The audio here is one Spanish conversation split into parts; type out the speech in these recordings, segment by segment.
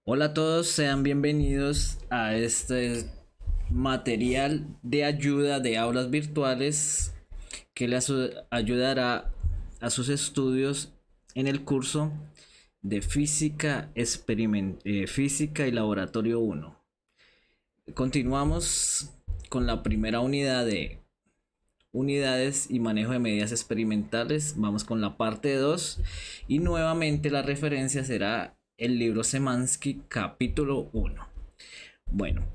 Hola a todos, sean bienvenidos a este material de ayuda de aulas virtuales que les ayudará a sus estudios en el curso de física y laboratorio uno. Continuamos con la primera unidad de unidades y manejo de medidas experimentales. Vamos con la parte 2 y nuevamente la referencia será el libro Semansky capítulo 1. Bueno,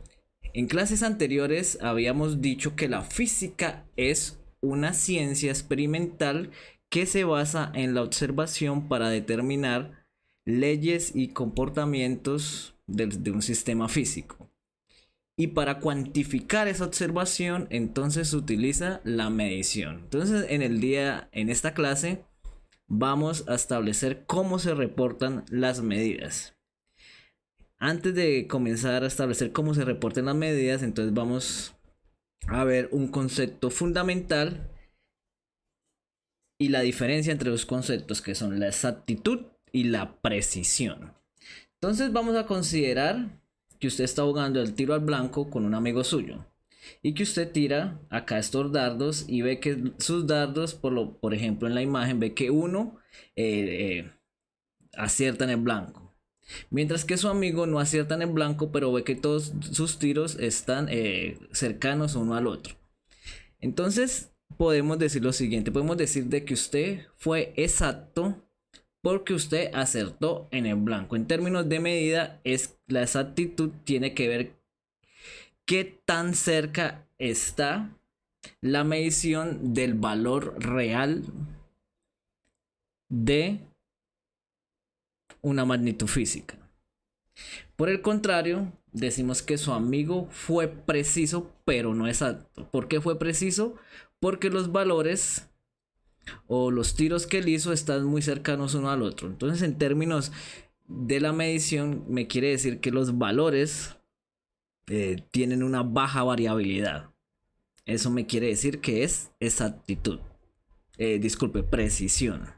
en clases anteriores habíamos dicho que la física es una ciencia experimental que se basa en la observación para determinar leyes y comportamientos de un sistema físico. Y para cuantificar esa observación, entonces se utiliza la medición. Entonces, en esta clase, vamos a establecer cómo se reportan las medidas. Antes de comenzar a establecer cómo se reportan las medidas, entonces vamos a ver un concepto fundamental y la diferencia entre los conceptos que son la exactitud y la precisión. Entonces vamos a considerar que usted está jugando el tiro al blanco con un amigo suyo y que usted tira acá estos dardos y ve que sus dardos, por ejemplo en la imagen, ve que uno acierta en el blanco, mientras que su amigo no acierta en el blanco, pero ve que todos sus tiros están cercanos uno al otro. Entonces podemos decir lo siguiente, podemos decir de que usted fue exacto porque usted acertó en el blanco. En términos de medida, la exactitud tiene que ver qué tan cerca está la medición del valor real de una magnitud física. Por el contrario, decimos que su amigo fue preciso, pero no exacto. ¿Por qué fue preciso? Porque los valores o los tiros que él hizo están muy cercanos uno al otro. Entonces, en términos de la medición, me quiere decir que los valores tienen una baja variabilidad. Eso me quiere decir que es exactitud. Disculpe, precisión.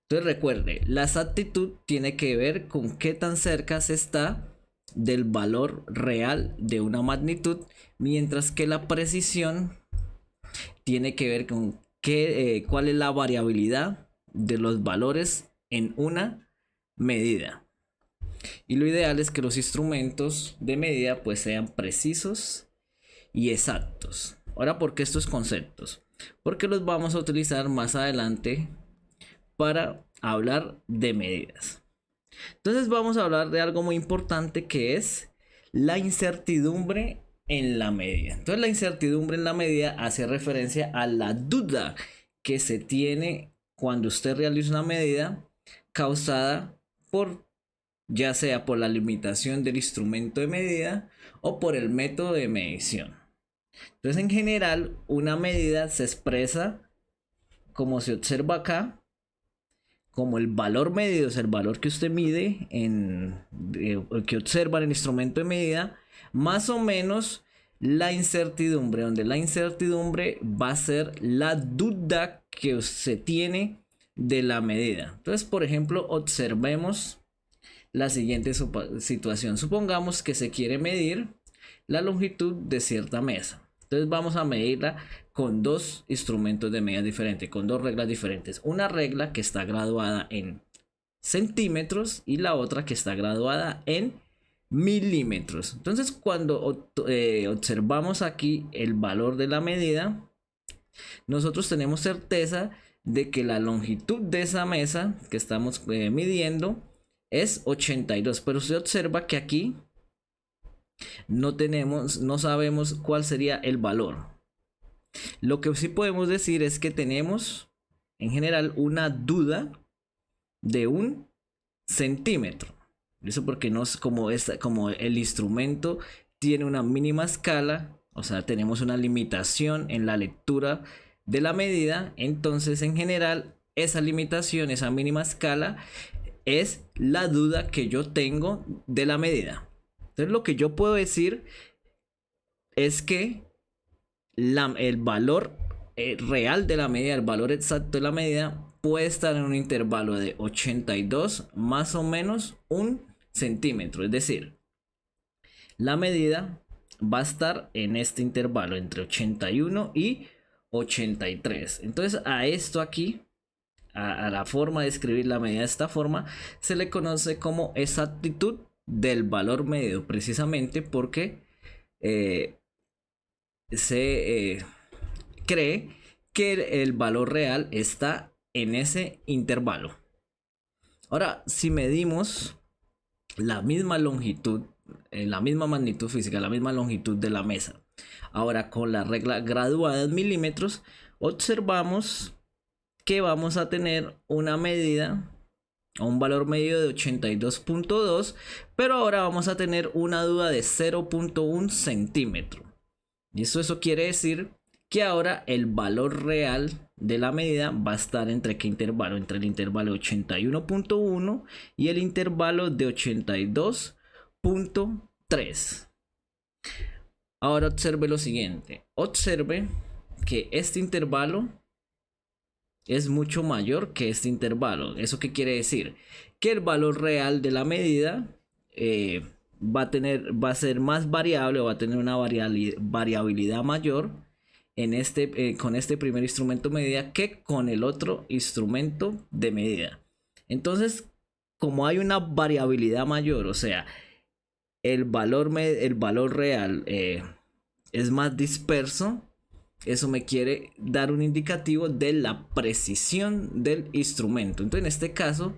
Entonces recuerde, la exactitud tiene que ver con qué tan cerca se está del valor real de una magnitud, mientras que la precisión tiene que ver con cuál es la variabilidad de los valores en una medida. Y lo ideal es que los instrumentos de medida pues sean precisos y exactos. Ahora, ¿por qué estos conceptos? Porque los vamos a utilizar más adelante para hablar de medidas. Entonces vamos a hablar de algo muy importante que es la incertidumbre en la medida. Entonces la incertidumbre en la medida hace referencia a la duda que se tiene cuando usted realiza una medida causada por, ya sea por la limitación del instrumento de medida o por el método de medición. Entonces en general una medida se expresa como se observa acá, como el valor medido, es el valor que usted mide que observa en el instrumento de medida, más o menos la incertidumbre, donde la incertidumbre va a ser la duda que se tiene de la medida. Entonces, por ejemplo, observemos la siguiente situación. Supongamos que se quiere medir la longitud de cierta mesa. Entonces vamos a medirla con dos instrumentos de medida diferentes, con dos reglas diferentes. Una regla que está graduada en centímetros y la otra que está graduada en milímetros. Entonces cuando observamos aquí el valor de la medida, nosotros tenemos certeza de que la longitud de esa mesa que estamos midiendo es 82, pero se observa que aquí no sabemos cuál sería el valor. Lo que sí podemos decir es que tenemos en general una duda de 1 centímetro. Eso porque no es como el instrumento tiene una mínima escala, o sea, tenemos una limitación en la lectura de la medida. Entonces, en general, esa limitación, esa mínima escala, es la duda que yo tengo de la medida. Entonces, lo que yo puedo decir es que el valor real de la medida, el valor exacto de la medida, puede estar en un intervalo de 82 más o menos 1 centímetro. Es decir, la medida va a estar en este intervalo entre 81 y 83. Entonces a esto aquí, a la forma de escribir la medida de esta forma, se le conoce como exactitud del valor medido, precisamente porque se cree que el valor real está en ese intervalo. Ahora, si medimos la misma longitud, la misma magnitud física, la misma longitud de la mesa, ahora con la regla graduada en milímetros, observamos que vamos a tener una medida, un valor medido de 82.2, pero ahora vamos a tener una duda de 0.1 centímetro. Y eso quiere decir que ahora el valor real de la medida va a estar entre qué intervalo, entre el intervalo 81.1 y el intervalo de 82.3. Ahora observe lo siguiente, observe que este intervalo es mucho mayor que este intervalo. ¿Eso qué quiere decir? Que el valor real de la medida va a ser más variable, o va a tener una variabilidad mayor con este primer instrumento de medida que con el otro instrumento de medida. Entonces, como hay una variabilidad mayor, o sea, el valor real es más disperso, eso me quiere dar un indicativo de la precisión del instrumento. Entonces, en este caso,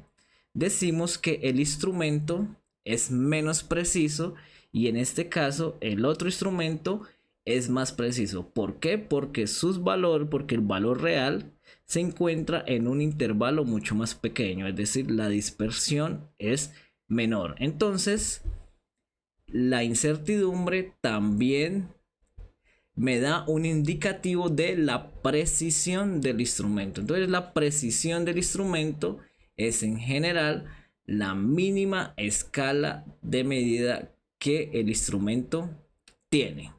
decimos que el instrumento es menos preciso y en este caso el otro instrumento es más preciso. ¿Por qué? Porque el valor real se encuentra en un intervalo mucho más pequeño, es decir, la dispersión es menor. Entonces, la incertidumbre también me da un indicativo de la precisión del instrumento. Entonces, la precisión del instrumento es en general la mínima escala de medida que el instrumento tiene.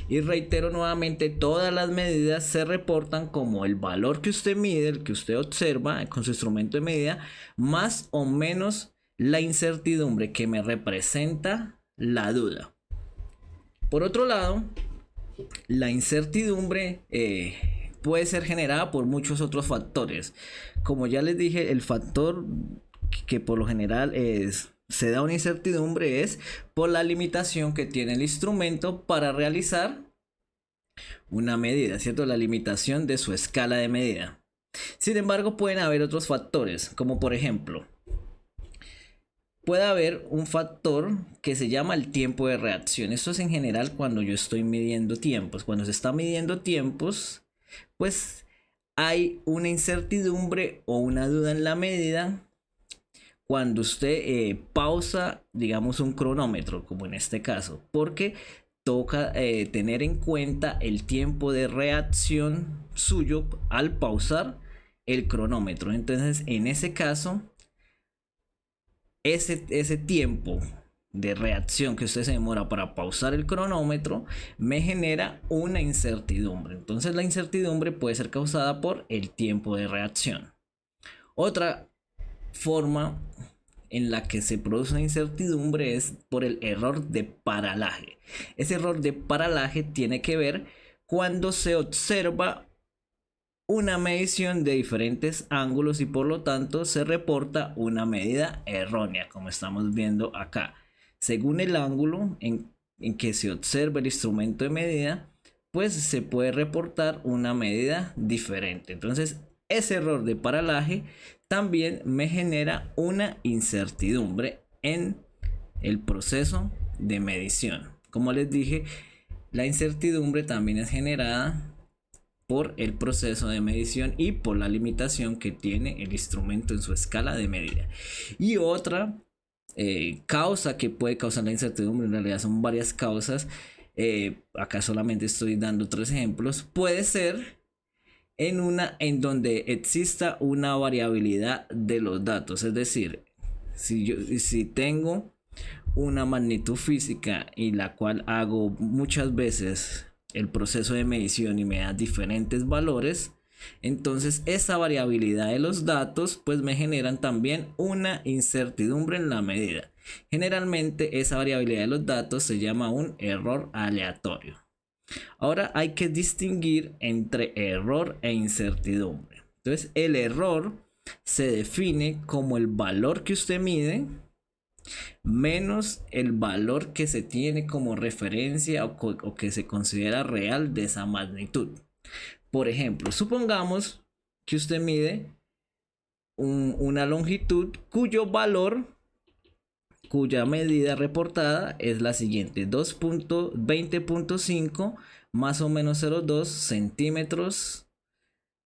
Y reitero nuevamente, todas las medidas se reportan como el valor que usted mide, el que usted observa con su instrumento de medida, más o menos la incertidumbre que me representa la duda. Por otro lado, la incertidumbre puede ser generada por muchos otros factores. Como ya les dije, el factor que por lo general se da una incertidumbre es por la limitación que tiene el instrumento para realizar una medida, ¿cierto? La limitación de su escala de medida. Sin embargo, pueden haber otros factores, como por ejemplo, puede haber un factor que se llama el tiempo de reacción. Esto es en general cuando yo estoy midiendo tiempos. Cuando se está midiendo tiempos, pues hay una incertidumbre o una duda en la medida cuando usted pausa, digamos, un cronómetro, como en este caso, porque toca tener en cuenta el tiempo de reacción suyo al pausar el cronómetro. Entonces, en ese caso, ese tiempo de reacción que usted se demora para pausar el cronómetro me genera una incertidumbre. Entonces, la incertidumbre puede ser causada por el tiempo de reacción. Otra forma en la que se produce una incertidumbre es por el error de paralaje. Ese error de paralaje tiene que ver cuando se observa una medición de diferentes ángulos y por lo tanto se reporta una medida errónea, como estamos viendo acá. Según el ángulo en que se observa el instrumento de medida, pues se puede reportar una medida diferente. Entonces, ese error de paralaje también me genera una incertidumbre en el proceso de medición. Como les dije, la incertidumbre también es generada por el proceso de medición y por la limitación que tiene el instrumento en su escala de medida. Y otra causa que puede causar la incertidumbre, en realidad son varias causas, acá solamente estoy dando 3 ejemplos, puede ser en donde exista una variabilidad de los datos. Es decir, si tengo una magnitud física y la cual hago muchas veces el proceso de medición y me da diferentes valores, Entonces esa variabilidad de los datos pues me generan también una incertidumbre en la medida. Generalmente esa variabilidad de los datos se llama un error aleatorio. Ahora hay que distinguir entre error e incertidumbre. Entonces el error se define como el valor que usted mide menos el valor que se tiene como referencia o que se considera real de esa magnitud. Por ejemplo, supongamos que usted mide una longitud cuya medida reportada es la siguiente: 20.5 más o menos 0,2 centímetros.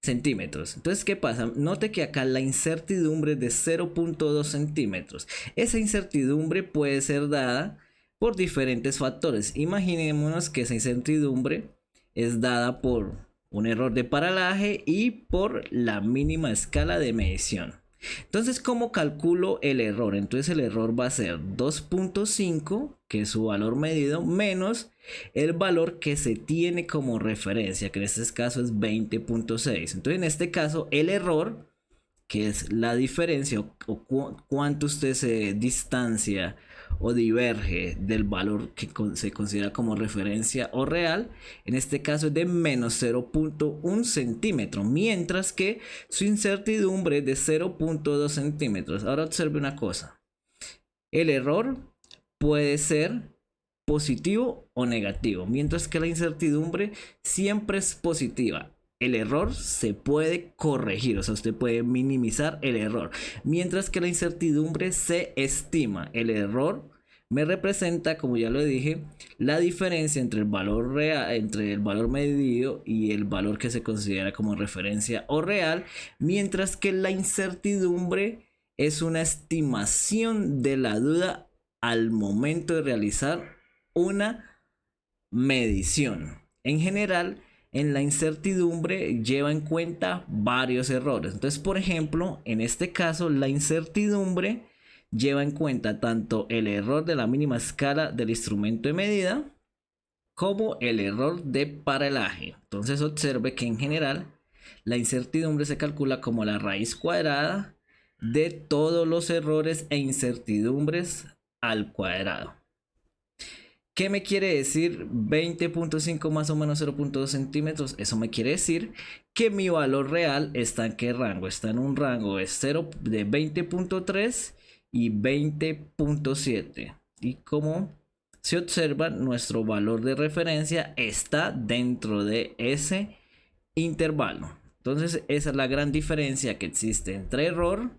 Entonces, ¿qué pasa? Note que acá la incertidumbre es de 0,2 centímetros. Esa incertidumbre puede ser dada por diferentes factores. Imaginémonos que esa incertidumbre es dada por un error de paralaje y por la mínima escala de medición. Entonces, ¿cómo calculo el error? Entonces el error va a ser 2.5, que es su valor medido, menos el valor que se tiene como referencia, que en este caso es 20.6. Entonces en este caso el error, que es la diferencia o cuánto usted se distancia o diverge del valor que se considera como referencia o real, en este caso es de menos 0.1 centímetro, mientras que su incertidumbre es de 0.2 centímetros. Ahora observe una cosa: el error puede ser positivo o negativo, mientras que la incertidumbre siempre es positiva. El error se puede corregir, o sea, usted puede minimizar el error, mientras que la incertidumbre se estima. El error me representa, como ya lo dije, la diferencia entre el valor real, entre el valor medido y el valor que se considera como referencia o real, mientras que la incertidumbre es una estimación de la duda al momento de realizar una medición. En general, en la incertidumbre lleva en cuenta varios errores. Entonces, por ejemplo, en este caso, la incertidumbre lleva en cuenta tanto el error de la mínima escala del instrumento de medida como el error de paralaje. Entonces, observe que en general la incertidumbre se calcula como la raíz cuadrada de todos los errores e incertidumbres al cuadrado. ¿Qué me quiere decir 20.5 más o menos 0.2 centímetros? Eso me quiere decir que mi valor real está en qué rango. Está en un rango de 20.3 y 20.7. Y como se observa, nuestro valor de referencia está dentro de ese intervalo. Entonces esa es la gran diferencia que existe entre error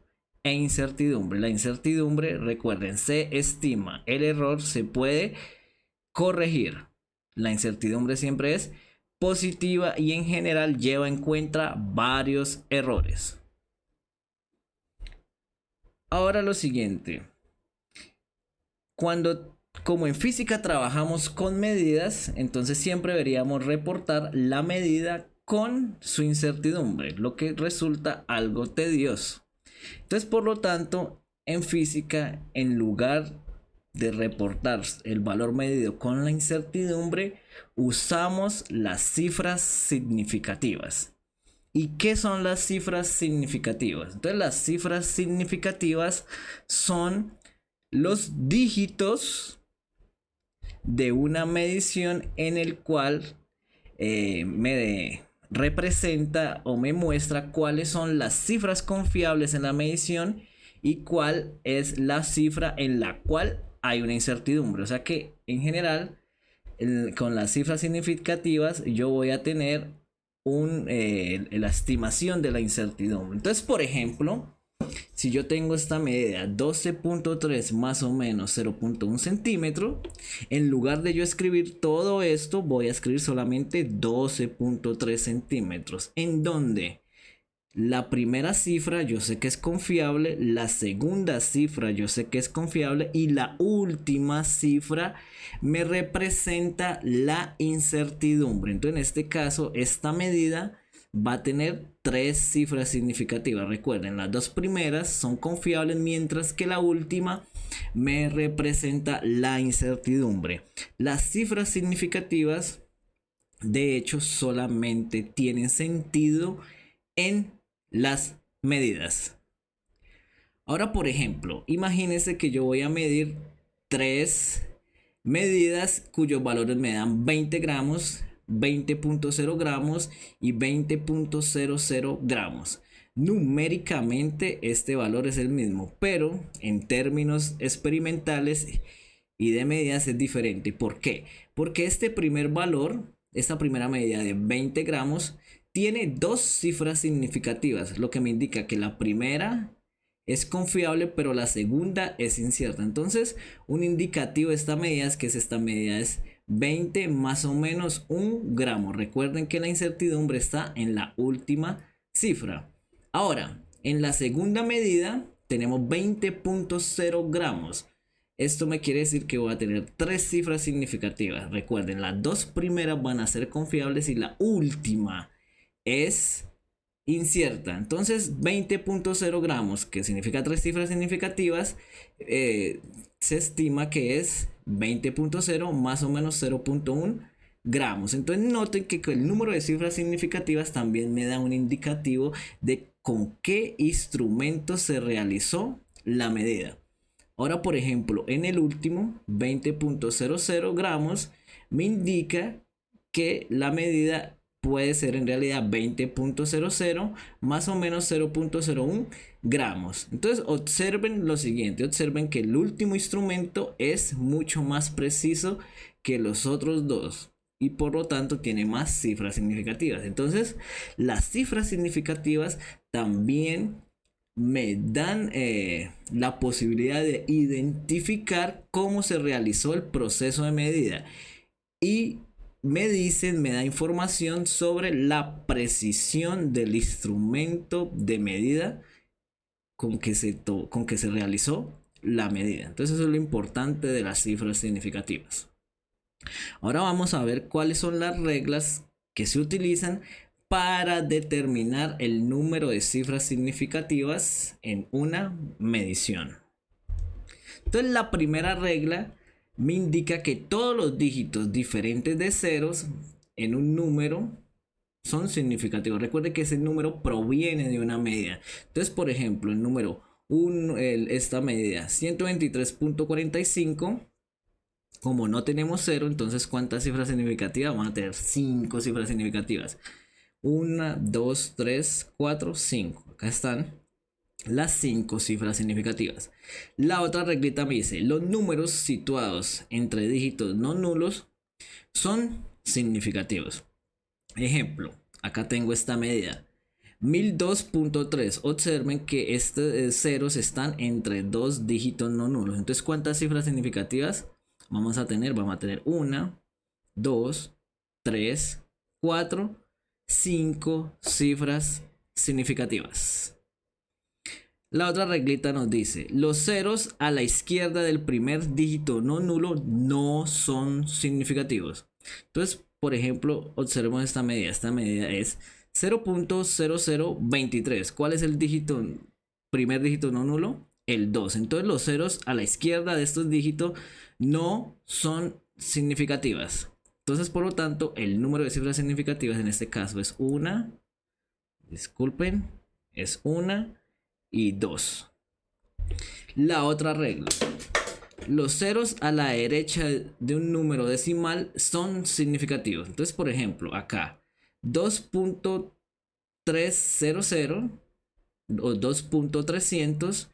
e incertidumbre. La incertidumbre, recuerden, se estima. El error se puede corregir. La incertidumbre siempre es positiva y en general lleva en cuenta varios errores. Ahora lo siguiente: como en física trabajamos con medidas, entonces siempre deberíamos reportar la medida con su incertidumbre, lo que resulta algo tedioso. Entonces, por lo tanto, en física, en lugar de reportar el valor medido con la incertidumbre, usamos las cifras significativas. ¿Y qué son las cifras significativas? Entonces, las cifras significativas son los dígitos de una medición en el cual me representa o me muestra cuáles son las cifras confiables en la medición y cuál es la cifra en la cual hay una incertidumbre. O sea que en general con las cifras significativas yo voy a tener la estimación de la incertidumbre. Entonces, por ejemplo, si yo tengo esta medida 12.3 más o menos 0.1 centímetro, en lugar de yo escribir todo esto, voy a escribir solamente 12.3 centímetros, en donde la primera cifra yo sé que es confiable, la segunda cifra yo sé que es confiable y la última cifra me representa la incertidumbre. Entonces, en este caso, esta medida va a tener tres cifras significativas. Recuerden, las dos primeras son confiables, mientras que la última me representa la incertidumbre. Las cifras significativas, de hecho, solamente tienen sentido en las medidas. Ahora, por ejemplo, imagínense que yo voy a medir tres medidas cuyos valores me dan 20 gramos, 20.0 gramos y 20.00 gramos. Numéricamente este valor es el mismo, pero en términos experimentales y de medidas es diferente. ¿Por qué? Porque este primer valor, esta primera medida de 20 gramos, tiene dos cifras significativas, lo que me indica que la primera es confiable, pero la segunda es incierta. Entonces, un indicativo de esta medida es que esta medida es 20 más o menos 1 gramo. Recuerden que la incertidumbre está en la última cifra. Ahora, en la segunda medida tenemos 20.0 gramos. Esto me quiere decir que voy a tener tres cifras significativas. Recuerden, las dos primeras van a ser confiables y la última es incierta. Entonces 20.0 gramos, que significa tres cifras significativas, se estima que es 20.0 más o menos 0.1 gramos. Entonces noten que el número de cifras significativas también me da un indicativo de con qué instrumento se realizó la medida. Ahora, por ejemplo, en el último 20.00 gramos me indica que la medida puede ser en realidad 20.00 más o menos 0.01 gramos. Entonces observen lo siguiente, observen que el último instrumento es mucho más preciso que los otros dos y por lo tanto tiene más cifras significativas. Entonces las cifras significativas también me dan la posibilidad de identificar cómo se realizó el proceso de medida y me da información sobre la precisión del instrumento de medida con que se realizó la medida. Entonces eso es lo importante de las cifras significativas. Ahora vamos a ver cuáles son las reglas que se utilizan para determinar el número de cifras significativas en una medición. Entonces la primera regla me indica que todos los dígitos diferentes de ceros en un número son significativos. Recuerde que ese número proviene de una medida. Entonces, por ejemplo, el número 1, esta medida 123.45, como no tenemos 0, entonces ¿cuántas cifras significativas? Vamos a tener 5 cifras significativas. 1, 2, 3, 4, 5. Acá están las 5 cifras significativas. La otra reglita me dice, los números situados entre dígitos no nulos son significativos. Ejemplo, acá tengo esta medida. 1002.3. Observen que estos ceros están entre dos dígitos no nulos. Entonces, ¿cuántas cifras significativas vamos a tener? Vamos a tener 1, 2, 3, 4, 5 cifras significativas. La otra reglita nos dice, los ceros a la izquierda del primer dígito no nulo no son significativos. Entonces, por ejemplo, observemos esta medida. Esta medida es 0.0023. ¿Cuál es el primer dígito no nulo? El 2. Entonces los ceros a la izquierda de estos dígitos no son significativas. Entonces, por lo tanto, el número de cifras significativas en este caso es 1, disculpen, es 1 y 2. La otra regla. Los ceros a la derecha de un número decimal son significativos. Entonces, por ejemplo, acá 2.300 o 2.300,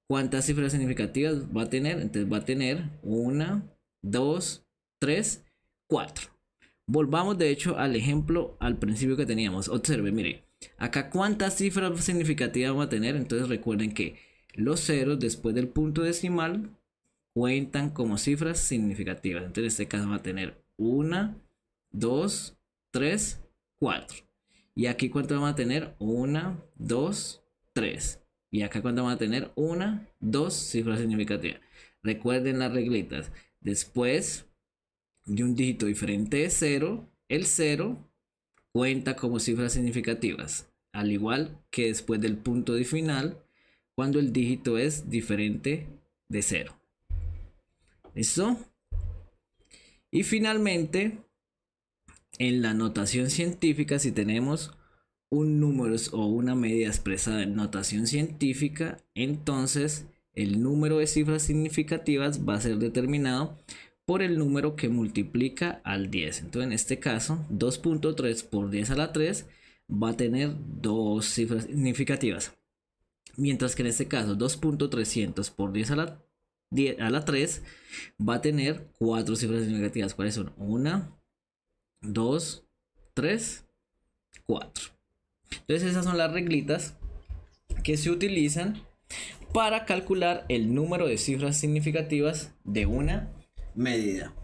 ¿cuántas cifras significativas va a tener? Entonces va a tener 1, 2, 3, 4. Volvamos de hecho al ejemplo al principio que teníamos. Observe, mire, acá cuántas cifras significativas va a tener. Entonces recuerden que los ceros después del punto decimal cuentan como cifras significativas. Entonces en este caso va a tener 1, 2, 3, 4. Y aquí cuánto vamos a tener? 1, 2, 3. Y acá cuánto vamos a tener? 1, 2 cifras significativas. Recuerden las reglitas. Después de un dígito diferente de 0, el 0 cuenta como cifras significativas. Al igual que después del punto de final, cuando el dígito es diferente de 0. ¿Listo? Y finalmente, en la notación científica, si tenemos un número o una medida expresada en notación científica, entonces el número de cifras significativas va a ser determinado por el número que multiplica al 10. Entonces en este caso 2.3 por 10 a la 3 va a tener dos cifras significativas. Mientras que en este caso 2.300 por 10 a la 3 va a tener cuatro cifras significativas. ¿Cuáles son? 1, 2, 3, 4. Entonces esas son las reglitas que se utilizan para calcular el número de cifras significativas de una medida.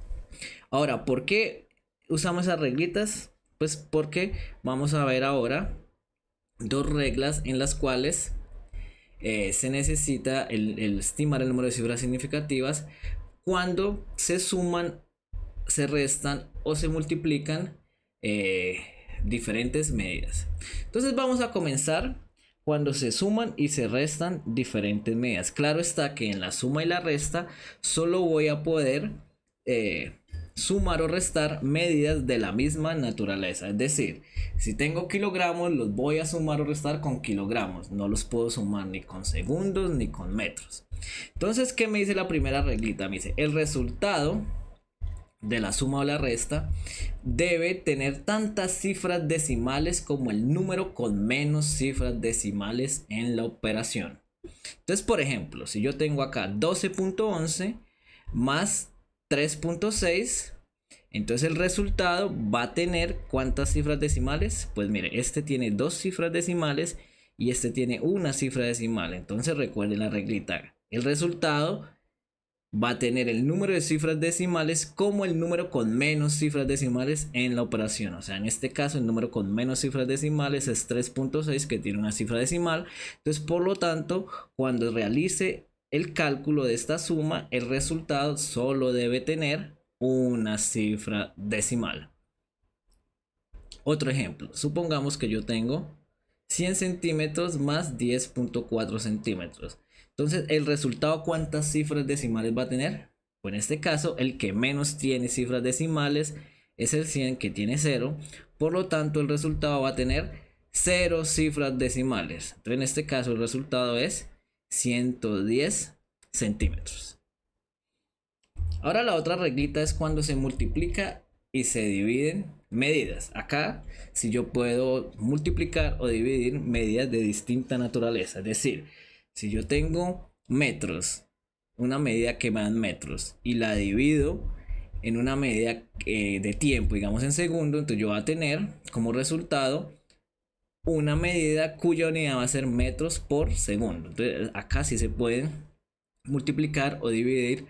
Ahora, ¿por qué usamos esas reglitas? Pues porque vamos a ver ahora dos reglas en las cuales se necesita el estimar el número de cifras significativas cuando se suman, se restan o se multiplican diferentes medidas. Entonces vamos a comenzar cuando se suman y se restan diferentes medidas. Claro está que en la suma y la resta solo voy a poder sumar o restar medidas de la misma naturaleza. Es decir, si tengo kilogramos, los voy a sumar o restar con kilogramos. No los puedo sumar ni con segundos ni con metros. Entonces, ¿qué me dice la primera reglita? Me dice, el resultado de la suma o la resta debe tener tantas cifras decimales como el número con menos cifras decimales en la operación. Entonces, por ejemplo, si yo tengo acá 12.11 más 3.6, entonces el resultado va a tener ¿cuántas cifras decimales? Pues mire, este tiene dos cifras decimales y este tiene una cifra decimal. Entonces recuerden la reglita, el resultado va a tener el número de cifras decimales como el número con menos cifras decimales en la operación. O sea, en este caso el número con menos cifras decimales es 3.6, que tiene una cifra decimal. Entonces, por lo tanto, cuando realice el cálculo de esta suma, el resultado solo debe tener una cifra decimal. Otro ejemplo, supongamos que yo tengo 100 centímetros más 10.4 centímetros. Entonces, el resultado, ¿cuántas cifras decimales va a tener? Pues en este caso, el que menos tiene cifras decimales es el 100, que tiene 0. Por lo tanto, el resultado va a tener 0 cifras decimales. Entonces, en este caso, el resultado es 110 centímetros. Ahora la otra reglita es cuando se multiplica y se dividen medidas. Acá, si yo puedo multiplicar o dividir medidas de distinta naturaleza. Es decir, si yo tengo metros, una medida que me dan metros, y la divido en una medida de tiempo, digamos en segundo, entonces yo voy a tener como resultado una medida cuya unidad va a ser metros por segundo. Entonces acá sí se pueden multiplicar o dividir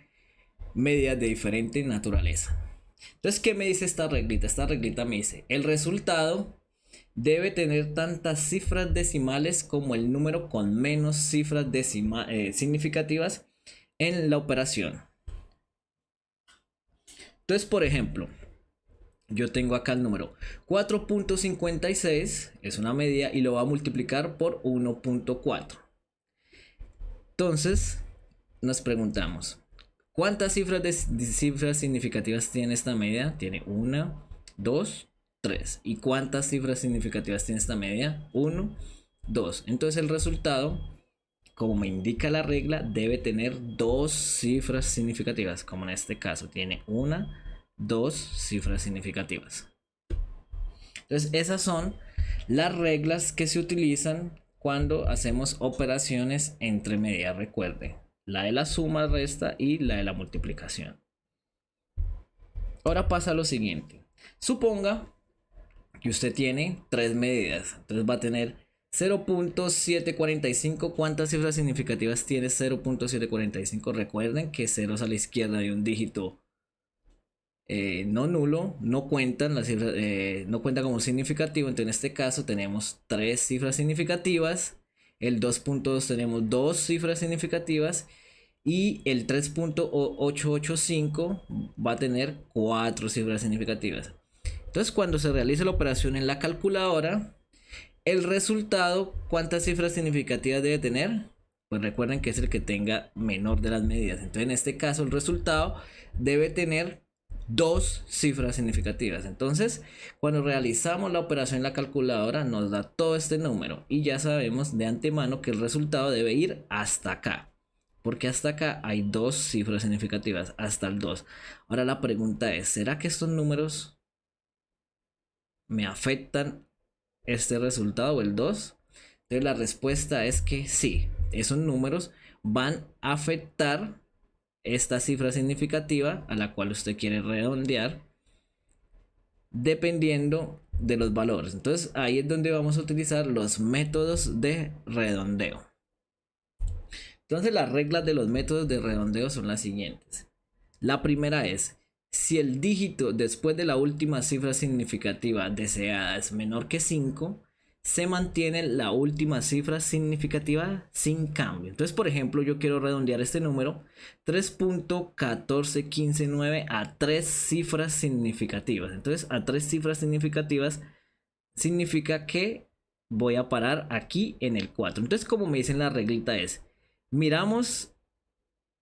medidas de diferente naturaleza. Entonces, ¿qué me dice esta reglita? Esta reglita me dice, el resultado debe tener tantas cifras decimales como el número con menos cifras significativas en la operación. Entonces, por ejemplo, yo tengo acá el número 4.56, es una medida, y lo voy a multiplicar por 1.4. Entonces, nos preguntamos, ¿cuántas cifras significativas tiene esta medida? Tiene 1, 2, 3. ¿Y cuántas cifras significativas tiene esta medida? 1, 2. Entonces el resultado, como me indica la regla, debe tener dos cifras significativas. Como en este caso tiene 1, 2 cifras significativas. Entonces esas son las reglas que se utilizan cuando hacemos operaciones entre medidas. Recuerde, la de la suma, resta y la de la multiplicación. Ahora pasa lo siguiente. Suponga que usted tiene tres medidas. Entonces va a tener 0.745. ¿Cuántas cifras significativas tiene 0.745? Recuerden que ceros a la izquierda de un dígito no nulo no cuentan, las cifras, no cuenta como significativo. Entonces en este caso tenemos tres cifras significativas. El 2.2 tenemos dos cifras significativas. Y el 3.885 va a tener cuatro cifras significativas. Entonces, cuando se realice la operación en la calculadora, el resultado, ¿cuántas cifras significativas debe tener? Pues recuerden que es el que tenga menor de las medidas. Entonces, en este caso, el resultado debe tener dos cifras significativas. Entonces, cuando realizamos la operación en la calculadora, nos da todo este número y ya sabemos de antemano que el resultado debe ir hasta acá, porque hasta acá hay dos cifras significativas, hasta el 2. Ahora la pregunta es, ¿será que estos números me afectan este resultado o el 2? Entonces la respuesta es que sí, esos números van a afectar esta cifra significativa a la cual usted quiere redondear dependiendo de los valores. Entonces ahí es donde vamos a utilizar los métodos de redondeo. Entonces las reglas de los métodos de redondeo son las siguientes. La primera es, si el dígito después de la última cifra significativa deseada es menor que 5, se mantiene la última cifra significativa sin cambio. Entonces, por ejemplo, yo quiero redondear este número 3.14159 a 3 cifras significativas. Entonces, a 3 cifras significativas significa que voy a parar aquí en el 4. Entonces, como me dicen la reglita es, miramos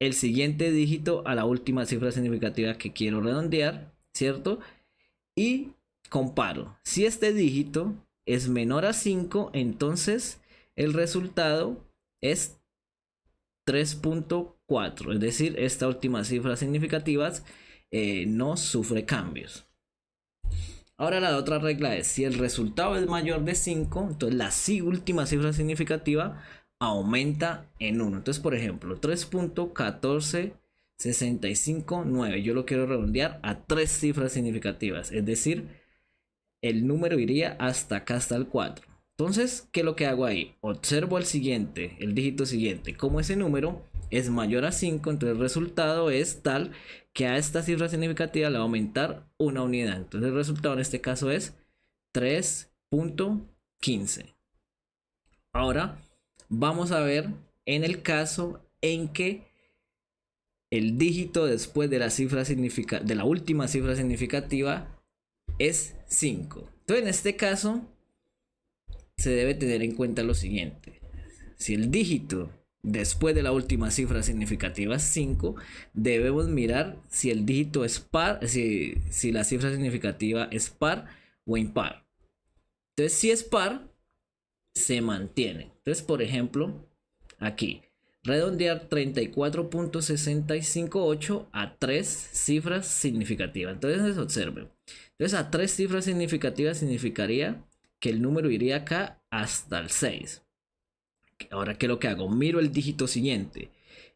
el siguiente dígito a la última cifra significativa que quiero redondear, ¿cierto? Y comparo. Si este dígito es menor a 5, entonces el resultado es 3.4, es decir, esta última cifra significativa no sufre cambios. Ahora la otra regla es, si el resultado es mayor de 5, entonces la última cifra significativa aumenta en 1. Entonces, por ejemplo, 3.14659, yo lo quiero redondear a 3 cifras significativas, es decir, el número iría hasta acá, hasta el 4. Entonces, ¿qué es lo que hago ahí? Observo el dígito siguiente. Como ese número es mayor a 5, entonces el resultado es tal que a esta cifra significativa le va a aumentar una unidad. Entonces el resultado en este caso es 3.15. Ahora vamos a ver en el caso en que el dígito después de la cifra de la última cifra significativa es 5. Entonces en este caso se debe tener en cuenta lo siguiente. Si el dígito después de la última cifra significativa es 5, debemos mirar si el dígito es par, si la cifra significativa es par o impar. Entonces si es par, se mantiene. Entonces, por ejemplo, aquí redondear 34.658 a 3 cifras significativas. Entonces observen. Entonces a 3 cifras significativas significaría que el número iría acá hasta el 6. Ahora, ¿qué es lo que hago? Miro el dígito siguiente.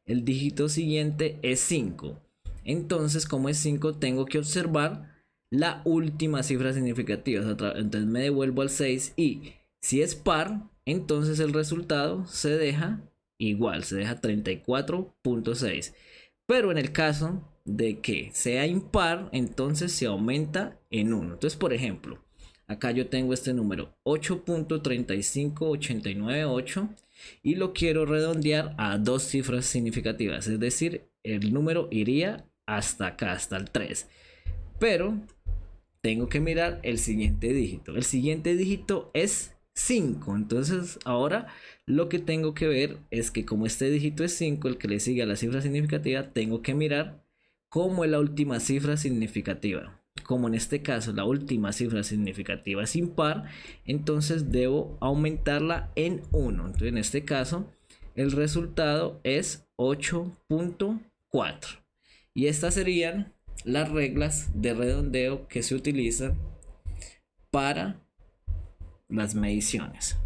El dígito siguiente es 5. Entonces, como es 5, tengo que observar la última cifra significativa. Entonces me devuelvo al 6 y si es par, entonces el resultado se deja igual, se deja 34.6. Pero en el caso de que sea impar, entonces se aumenta en 1. Entonces, por ejemplo, acá yo tengo este número 8.35898 y lo quiero redondear a 2 cifras significativas, es decir, el número iría hasta acá, hasta el 3. Pero tengo que mirar el siguiente dígito. El siguiente dígito es 5. Entonces ahora lo que tengo que ver es que como este dígito es 5, el que le sigue a la cifra significativa, tengo que mirar cómo es la última cifra significativa. Como en este caso la última cifra significativa es impar, entonces debo aumentarla en 1. Entonces en este caso el resultado es 8.4. Y estas serían las reglas de redondeo que se utilizan para las mediciones.